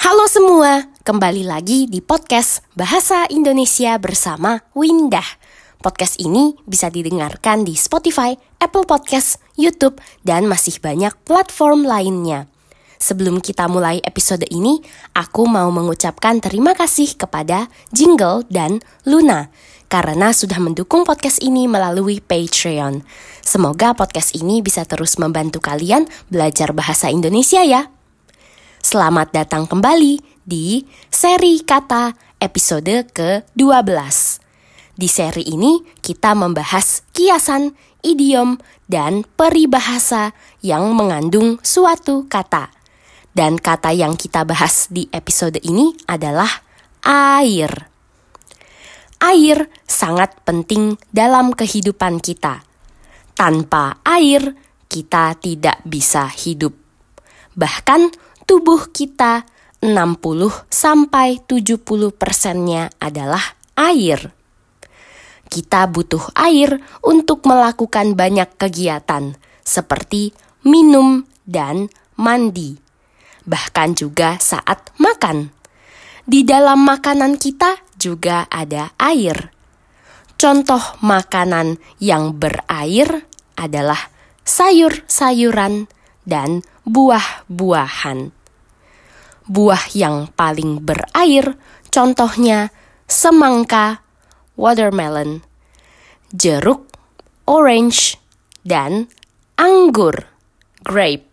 Halo semua, kembali lagi di podcast Bahasa Indonesia bersama Windah. Podcast ini bisa didengarkan di Spotify, Apple Podcast, YouTube, dan masih banyak platform lainnya. Sebelum kita mulai episode ini, aku mau mengucapkan terima kasih kepada Jingle dan Luna karena sudah mendukung podcast ini melalui Patreon. Semoga podcast ini bisa terus membantu kalian belajar bahasa Indonesia ya. Selamat datang kembali di seri kata episode ke-12. Di seri ini kita membahas kiasan, idiom, dan peribahasa yang mengandung suatu kata. Dan kata yang kita bahas di episode ini adalah air. Air sangat penting dalam kehidupan kita. Tanpa air, kita tidak bisa hidup. Bahkan tubuh kita 60-70%-nya adalah air. Kita butuh air untuk melakukan banyak kegiatan seperti minum dan mandi. Bahkan juga saat makan. Di dalam makanan kita juga ada air. Contoh makanan yang berair adalah sayur-sayuran dan buah-buahan. Buah yang paling berair contohnya semangka, watermelon, jeruk, orange, dan anggur, grape.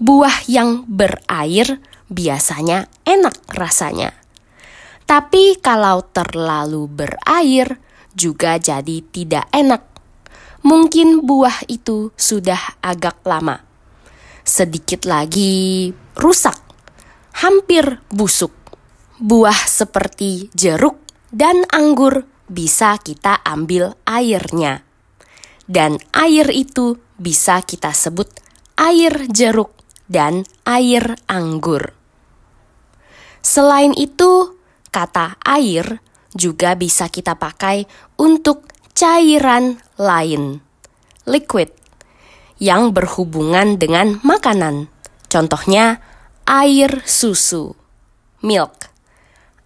Buah yang berair biasanya enak rasanya. Tapi kalau terlalu berair juga jadi tidak enak. Mungkin buah itu sudah agak lama. Sedikit lagi rusak, hampir busuk. Buah seperti jeruk dan anggur bisa kita ambil airnya. Dan air itu bisa kita sebut air jeruk dan air anggur. Selain itu, kata air juga bisa kita pakai untuk cairan lain, liquid, yang berhubungan dengan makanan. Contohnya, air susu, milk,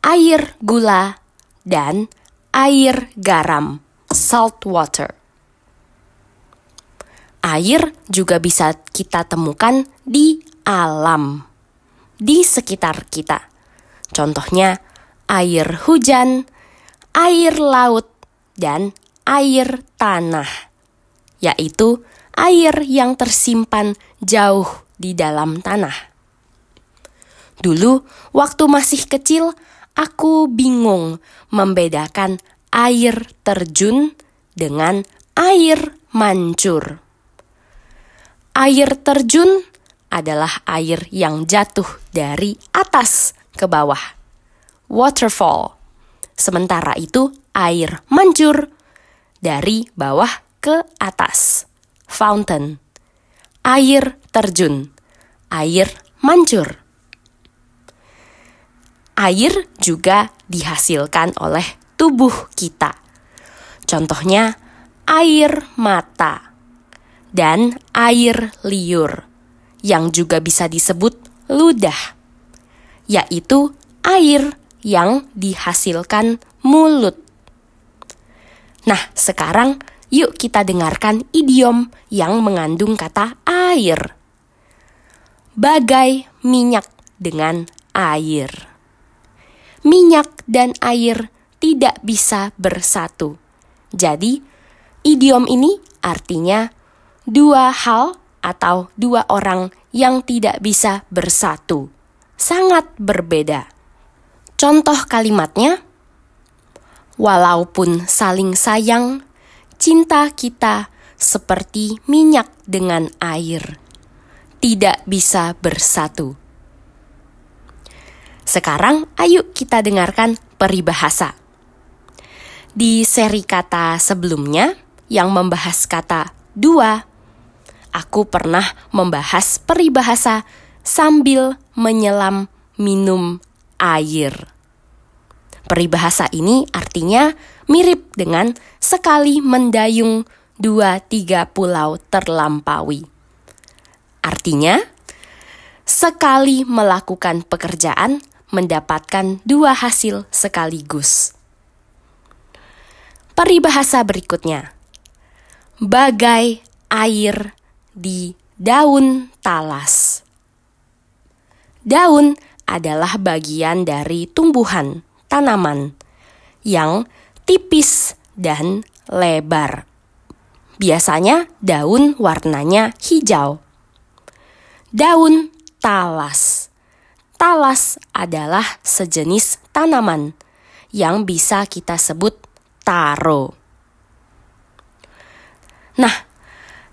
air gula, dan air garam, salt water. Air juga bisa kita temukan di alam, di sekitar kita. Contohnya, air hujan, air laut, dan air tanah, yaitu air yang tersimpan jauh di dalam tanah. Dulu, waktu masih kecil, aku bingung membedakan air terjun dengan air mancur. Air terjun adalah air yang jatuh dari atas ke bawah, waterfall. Sementara itu, air mancur dari bawah ke atas, fountain. Air terjun, air mancur. Air juga dihasilkan oleh tubuh kita. Contohnya, air mata dan air liur, yang juga bisa disebut ludah, yaitu air yang dihasilkan mulut. Nah, sekarang yuk kita dengarkan idiom yang mengandung kata air. Bagai minyak dengan air. Minyak dan air tidak bisa bersatu. Jadi, idiom ini artinya dua hal atau dua orang yang tidak bisa bersatu. Sangat berbeda. Contoh kalimatnya, walaupun saling sayang, cinta kita seperti minyak dengan air, tidak bisa bersatu. Sekarang, ayo kita dengarkan peribahasa. Di seri kata sebelumnya, yang membahas kata dua, aku pernah membahas peribahasa sambil menyelam minum air. Peribahasa ini artinya mirip dengan sekali mendayung 2-3 pulau terlampaui. Artinya, sekali melakukan pekerjaan mendapatkan 2 hasil sekaligus. Peribahasa berikutnya. Bagai air di daun talas. Daun adalah bagian dari tumbuhan, tanaman, yang tipis dan lebar. Biasanya daun warnanya hijau. Daun talas. Talas adalah sejenis tanaman yang bisa kita sebut taro. Nah,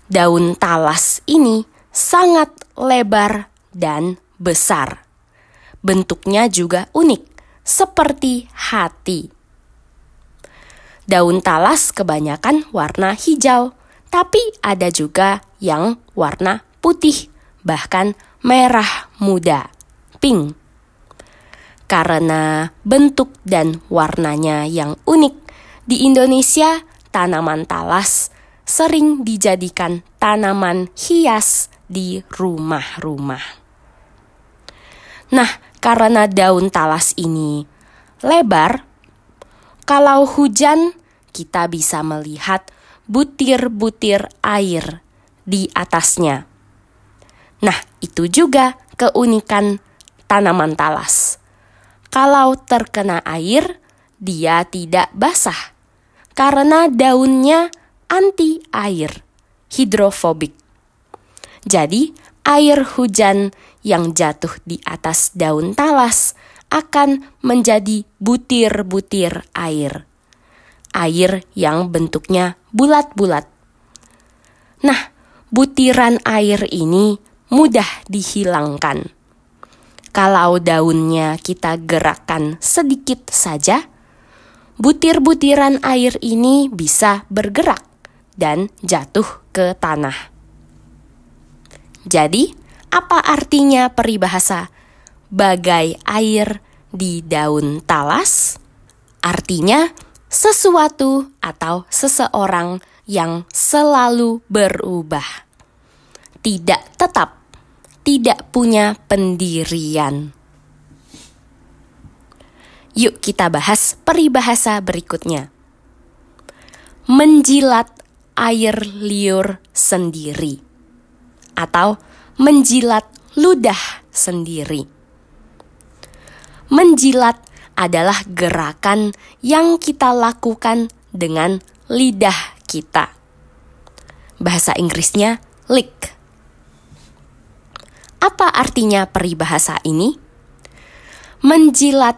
daun talas ini sangat lebar dan besar. Bentuknya juga unik, seperti hati. Daun talas kebanyakan warna hijau, tapi ada juga yang warna putih, bahkan merah muda, pink. Karena bentuk dan warnanya yang unik, di Indonesia tanaman talas sering dijadikan tanaman hias di rumah-rumah. Nah, karena daun talas ini lebar, kalau hujan kita bisa melihat butir-butir air di atasnya. Nah, itu juga keunikan tanaman talas. Kalau terkena air, dia tidak basah karena daunnya anti air, hidrofobik. Jadi, air hujan yang jatuh di atas daun talas akan menjadi butir-butir air. Air yang bentuknya bulat-bulat. Nah, butiran air ini mudah dihilangkan. Kalau daunnya kita gerakkan sedikit saja, butir-butiran air ini bisa bergerak dan jatuh ke tanah. Jadi, apa artinya peribahasa bagai air di daun talas? Artinya, sesuatu atau seseorang yang selalu berubah, tidak tetap, tidak punya pendirian. Yuk kita bahas peribahasa berikutnya. Menjilat air liur sendiri atau menjilat ludah sendiri. Menjilat adalah gerakan yang kita lakukan dengan lidah kita. Bahasa Inggrisnya lick. Apa artinya peribahasa ini? Menjilat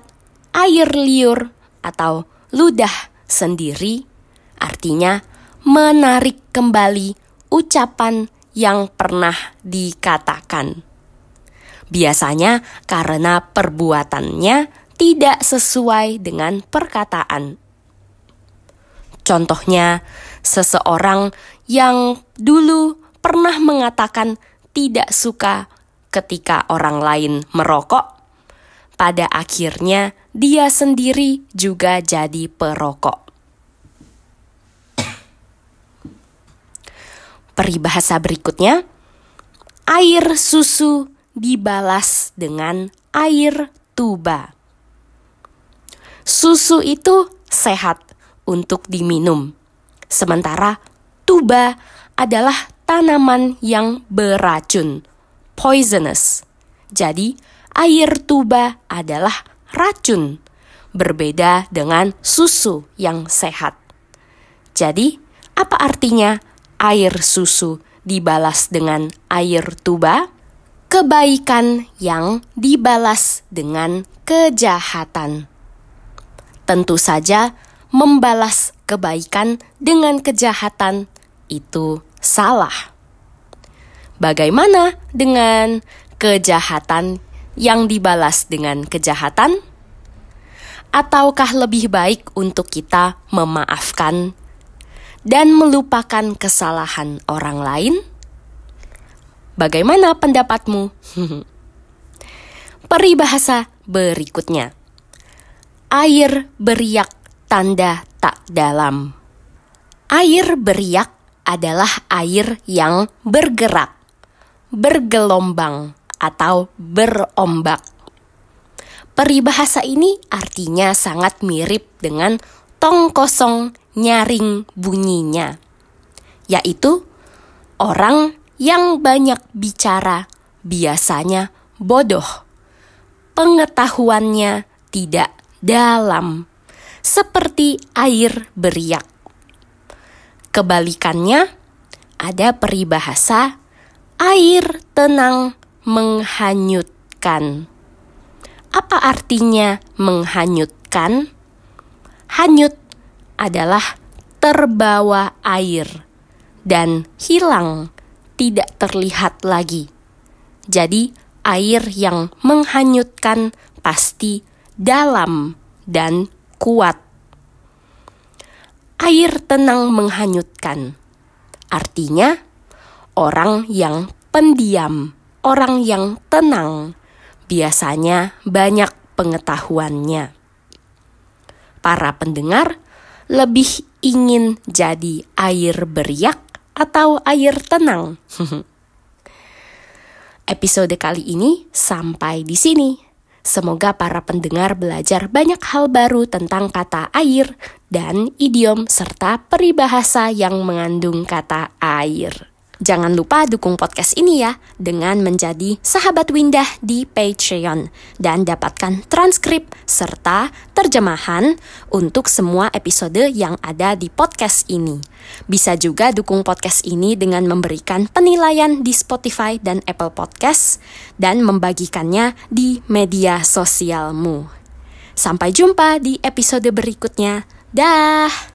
air liur atau ludah sendiri artinya menarik kembali ucapan yang pernah dikatakan. Biasanya karena perbuatannya tidak sesuai dengan perkataan. Contohnya, seseorang yang dulu pernah mengatakan tidak suka ketika orang lain merokok, pada akhirnya dia sendiri juga jadi perokok. Peribahasa berikutnya, air susu dibalas dengan air tuba. Susu itu sehat untuk diminum, sementara tuba adalah tanaman yang beracun, poisonous. Jadi, air tuba adalah racun, berbeda dengan susu yang sehat. Jadi, apa artinya air susu dibalas dengan air tuba? Kebaikan yang dibalas dengan kejahatan. Tentu saja, membalas kebaikan dengan kejahatan itu salah. Bagaimana dengan kejahatan yang dibalas dengan kejahatan? Ataukah lebih baik untuk kita memaafkan dan melupakan kesalahan orang lain? Bagaimana pendapatmu? Peribahasa berikutnya. Air beriak tanda tak dalam. Air beriak adalah air yang bergerak, bergelombang, atau berombak. Peribahasa ini artinya sangat mirip dengan tong kosong nyaring bunyinya, yaitu orang yang banyak bicara biasanya bodoh, pengetahuannya tidak dalam, seperti air beriak. Kebalikannya, ada peribahasa air tenang menghanyutkan. Apa artinya menghanyutkan? Hanyut adalah terbawa air dan hilang, tidak terlihat lagi. Jadi, air yang menghanyutkan pasti dalam dan kuat. Air tenang menghanyutkan artinya orang yang pendiam, orang yang tenang, biasanya banyak pengetahuannya. Para pendengar lebih ingin jadi air beriak atau air tenang? Episode kali ini sampai di sini. Semoga para pendengar belajar banyak hal baru tentang kata air dan idiom serta peribahasa yang mengandung kata air. Jangan lupa dukung podcast ini ya dengan menjadi sahabat Windah di Patreon dan dapatkan transkrip serta terjemahan untuk semua episode yang ada di podcast ini. Bisa juga dukung podcast ini dengan memberikan penilaian di Spotify dan Apple Podcast dan membagikannya di media sosialmu. Sampai jumpa di episode berikutnya. Dah.